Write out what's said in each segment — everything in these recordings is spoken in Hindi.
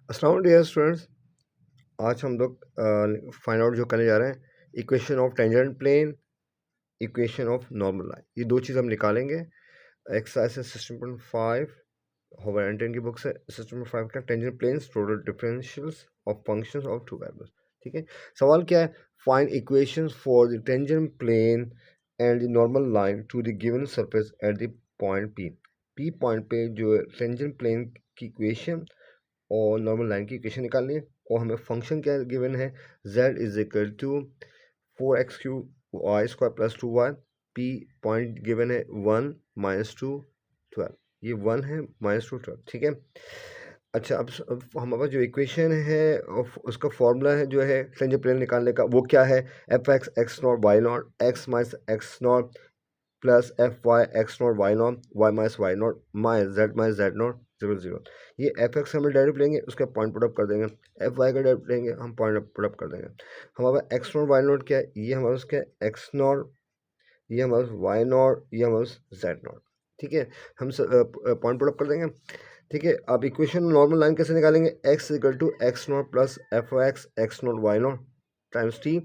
अस्सलाम डियर स्टूडेंट्स। आज हम लोग फाइंड आउट जो करने जा रहे हैं equation of tangent plane, equation of normal line. ये दो चीज़ हम निकालेंगे। एक्सरसाइज 16.5 होवर एंड 10 की बुक से। 16.5 का tangent planes total differentials of functions of two variables. ठीक है, सवाल क्या है? Find equations for the tangent plane and the normal line to the given surface at the point p. पी पॉइंट पे जो टेंजेंट प्लेन की इक्वेशन और नॉर्मल लाइन की इक्वेशन निकालनी है। और हमें फंक्शन क्या गिवन है? z is equal to 4x³ y² plus 2y। p point given है 1 -2 12। ये 1 है -2 12। ठीक है। अच्छा, अब हमारे पास जो इक्वेशन है उसका फॉर्मूला है जो है टेंजेंट प्लेन निकालने का, वो क्या है? fx x0 y0 x minus x0 plus fy x0 y0 y minus y0 minus z0 0 0। ये एफ एक्स हमें डायरेक्ट लेंगे, उसका पॉइंट पुट अप कर देंगे। एफ वाई का डायरेक्ट लेंगे, हम पॉइंट पुट अप कर देंगे। हमारे पास एक्स नॉट वाई नॉट क्या है? ये हमारे पास क्या है? एक्स नॉट, ये हमारे पास वाई नॉट, ये हमारे पास जेड नॉट। ठीक है, हम पॉइंट पुट अप कर देंगे। ठीक है, अब इक्वेशन नॉर्मल लाइन कैसे निकालेंगे? X equal to x naught plus f x naught y naught times t,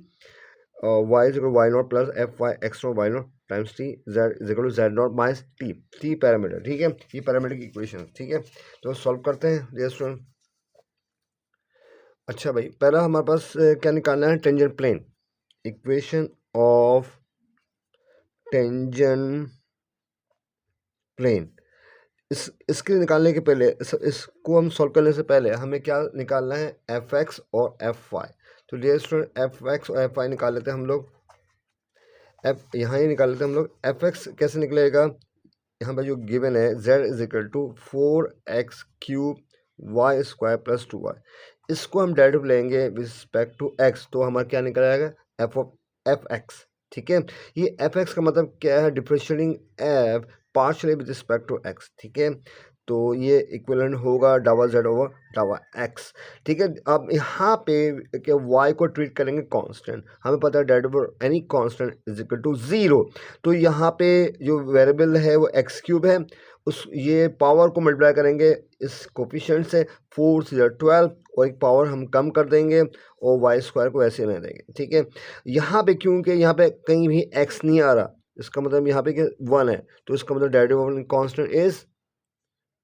y is equal to y naught plus f y x naught y naught times t, z is equal to z naught minus t. T parameter. ठीक है, ये पैरामीटर की इक्वेशन। ठीक है, तो सॉल्व करते हैं डियर स्टूडेंट। अच्छा भाई, पहला हमारे पास क्या निकालना है? Tangent plane. Equation of tangent plane. इसके निकालने के पहले इसको हम सॉल्व करने से पहले हमें क्या निकालना है? एफ एक्स और एफ वाई। तो डियर स्टूडेंट, एफ एक्स और एफ वाई निकाल लेते हैं हम लोग। एफ यहाँ ही निकाल लेते हैं हम लोग। एफ एक्स कैसे निकलेगा? यहाँ पर जो गिवन है z is equal to 4x³ y² plus 2y। इसको हम डायरेक्ट लेंगे विद रिस्पेक्ट टू x, तो हमारा क्या निकल आएगा? F of f x. ठीक है, ये एफ एक्स का मतलब क्या है? Differentiating f partially with respect to x। ठीक है, तो ये इक्विवेलेंट होगा double z over double x। ठीक है, अब यहाँ पे क्या y को ट्रीट करेंगे कांस्टेंट। हमें पता है that over any constant is equal to 0। तो यहाँ पे जो वेरिएबल है वो x³ है, उस ये पावर को मल्टीप्लाई करेंगे इस कोफिशिएंट से। 4 से 12 और एक पावर हम कम कर देंगे और y² को ऐसे रहने देंगे। ठीक है, यहाँ पे क्योंकि यहाँ पे कहीं भी x नहीं आ रहा, इसका मतलब यहाँ पे क्या 1 है, तो इसका मतलब डेरिवेटिव ऑफ कांस्टेंट इज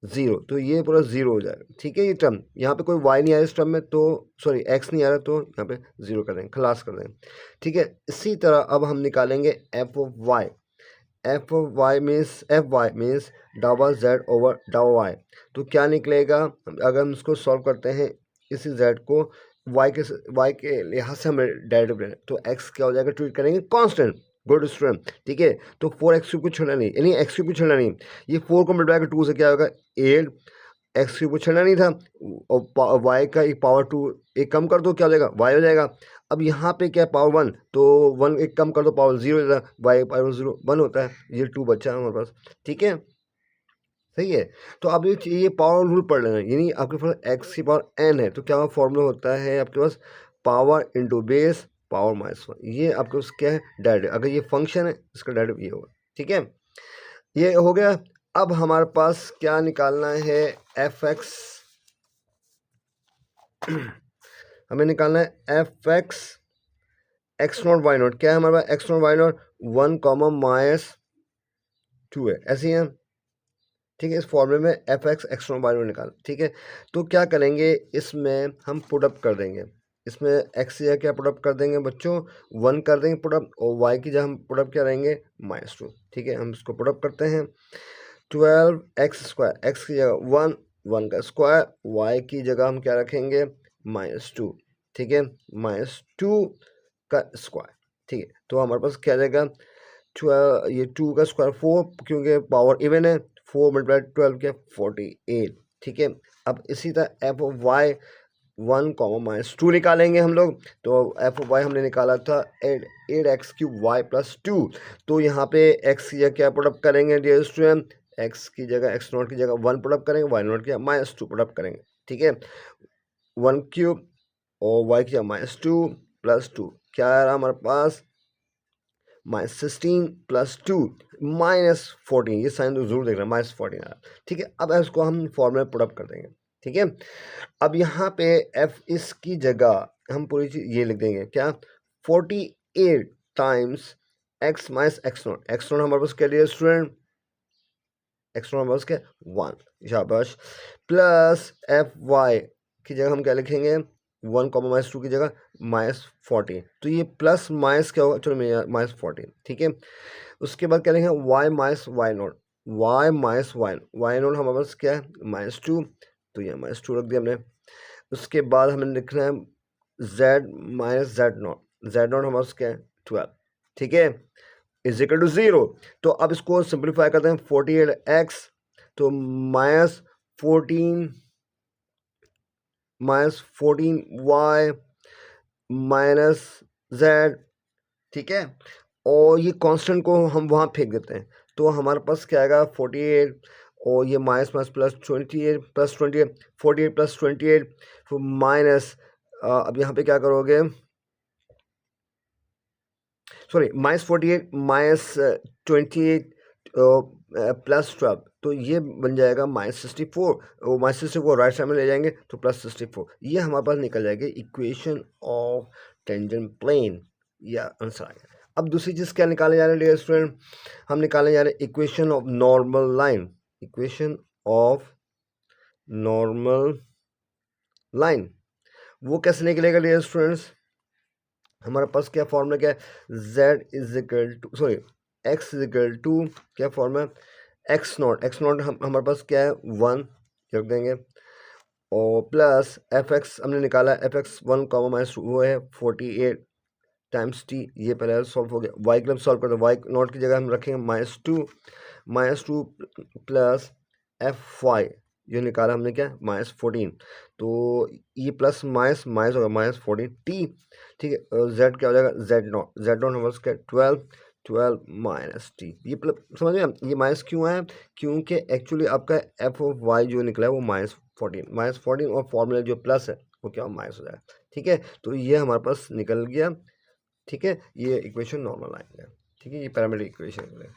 0। तो ये पूरा 0 हो जाएगा। ठीक है, ये टर्म यहाँ पे कोई y नहीं आया इस टर्म में, तो सॉरी x नहीं आ रहा, तो यहाँ पे 0 कर देंगे, खलास कर देंगे। ठीक है, इसी तरह अब हम निकालेंगे f of y. F of y means double z over double y। तो क्या निकलेगा? अगर हम इसको सॉल्व करते हैं, इसी z को y के लिहाज से हमें डायरेक्ट लेना है, तो x क्या हो जाएगा? ट्रीट करेंगे कांस्टेंट। Good student. ठीक है, तो 4x³ को छोड़ना नहीं, यानी x³ को छोड़ना नहीं। ये 4 को मल्टीप्लाई कर 2 से क्या होगा? 8। x³ को छोड़ना नहीं था, और y का एक पावर 2 एक कम कर दो, क्या हो जाएगा? y हो जाएगा। अब यहाँ पे क्या है? पावर 1, तो 1 एक कम कर दो, पावर 0 हो जाएगा। y पावर 0 1 होता है, ये 2 बचा है हमारे पास। ठीक है, सही है। तो अब ये पावर रूल पढ़ लेना, यानी आपके पास x की पावर n है, तो क्या फॉर्मूला होता है आपके पास? Power into base power -1। ये आपके पास क्या है? डेरिवेटिव। अगर ये फंक्शन है, इसका डेरिवेटिव ये होगा। ठीक है, ये हो गया। अब हमारे पास क्या निकालना है? F x. हमें निकालना है f x x naught y naught. क्या है हमारे पास? एक्स नॉट वाई नॉट 1 -2 है, ऐसे ही है। ठीक है, इस फॉर्मूले में f x x naught y naught निकाल। ठीक है, तो क्या करेंगे? इसमें हम पुटअप कर देंगे। इसमें एक्स या क्या पुटअप कर देंगे बच्चों? 1 कर देंगे पुटअप, और वाई की जगह हम पुटअप क्या रहेंगे? -2। ठीक है, हम इसको पुटअप करते हैं। 12x², एक्स की जगह 1, 1 का स्क्वायर, y की जगह हम क्या रखेंगे? -2। ठीक है, -2 का स्क्वायर। ठीक है, तो हमारे पास क्या जाएगा? 12, ये 2 का स्क्वायर 4, क्योंकि पावर इवन है। 4 मल्टीप्लाई 12 क्या? 48। ठीक है, अब इसी तरह एफ ऑफ वाई 1 -2 निकालेंगे हम लोग। तो एफ ऑफ वाई हमने निकाला था 8x³ y प्लस 2। तो यहाँ पे x की जगह क्या पुटअप करेंगे डियर स्टूडेंट? x की जगह x नॉट की जगह 1 पुटअप करेंगे, y नॉट की जगह -2 पुटअप करेंगे। ठीक है, 1³ और y की जगह -2 प्लस 2, क्या आ रहा हमारे पास? -16 प्लस 2 -14। ये साइन तो जरूर देख रहे हैं, -14 आ रहा है। ठीक है, अब इसको हम फॉर्मूला पुटअप कर देंगे। ठीक है। अब यहाँ पे एफ इसकी जगह हम पूरी चीज ये लिख देंगे क्या, 48 times x minus x not हमारे पास क्या लिया स्टूडेंट, एक्स नॉट हमारे पास क्या 1, शाबाश, प्लस एफ वाई की जगह हम क्या लिखेंगे 1 कॉमा माइनस 2 की जगह -14, तो ये प्लस माइनस क्या होगा, चलो -14, ठीक है। उसके बाद क्या लिखेंगे y minus y naught, y minus y naught हमारे पास क्या है -2, तो ये -2 रख दिया हमने। उसके बाद हमें लिखना है z माइनस जेड नॉट हमारे पास क्या है 12, ठीक है, इज इक्वल टू 0। तो अब इसको सिंप्लीफाई करते हैं 48x, तो -14 y माइनस z, ठीक है, और ये कांस्टेंट को हम वहाँ फेंक देते हैं, तो हमारे पास क्या आएगा 48, और ये माइनस माइनस प्लस 28 48 प्लस 28 फिर माइनस, अब यहाँ पे क्या करोगे, सॉरी -48 -28 प्लस 12, तो ये बन जाएगा -64, वो -64 राइट साइड में ले जाएंगे तो +64, ये हमारे पास निकल जाएगी इक्वेशन ऑफ टेंजेंट प्लेन, या आंसर आएगा। अब दूसरी चीज़ क्या निकाले जा रहे हैं डियर स्टूडेंट, हम निकालने जा रहे हैं equation of normal line, equation of normal line, वो कैसे निकलेगा डियर स्टूडेंट्स, हमारे पास क्या फॉर्मूला क्या है, x इज इक्वल टू क्या फॉर्मूला, एक्स नॉट हमारे पास क्या है 1 रख देंगे, और प्लस एफ एक्स हमने निकाला, एफ एक्स 1 कॉमा माइनस वो है 48 टाइम्स टी, ये पहले सॉल्व हो गया। वाई के लिए सॉल्व करते हैं, वाई नॉट की जगह हम रखेंगे -2 प्लस एफ वाई, ये निकाला हमने क्या -14, तो ये प्लस माइनस माइनस होगा -14 टी, ठीक है, जेड क्या हो जाएगा जेड नॉट हमारे क्या 12 माइनस टी, ये समझ में ये माइनस क्यों है, क्योंकि एक्चुअली आपका एफ ऑफ वाई जो निकला है वो -14 और फॉर्मूला जो प्लस है वो क्या माइनस हो जाएगा, ठीक है, तो ये हमारे पास निकल गया, ठीक है, ये इक्वेशन नॉर्मल आएगा, ठीक है, ये पैरामीट्रिक इक्वेशन है।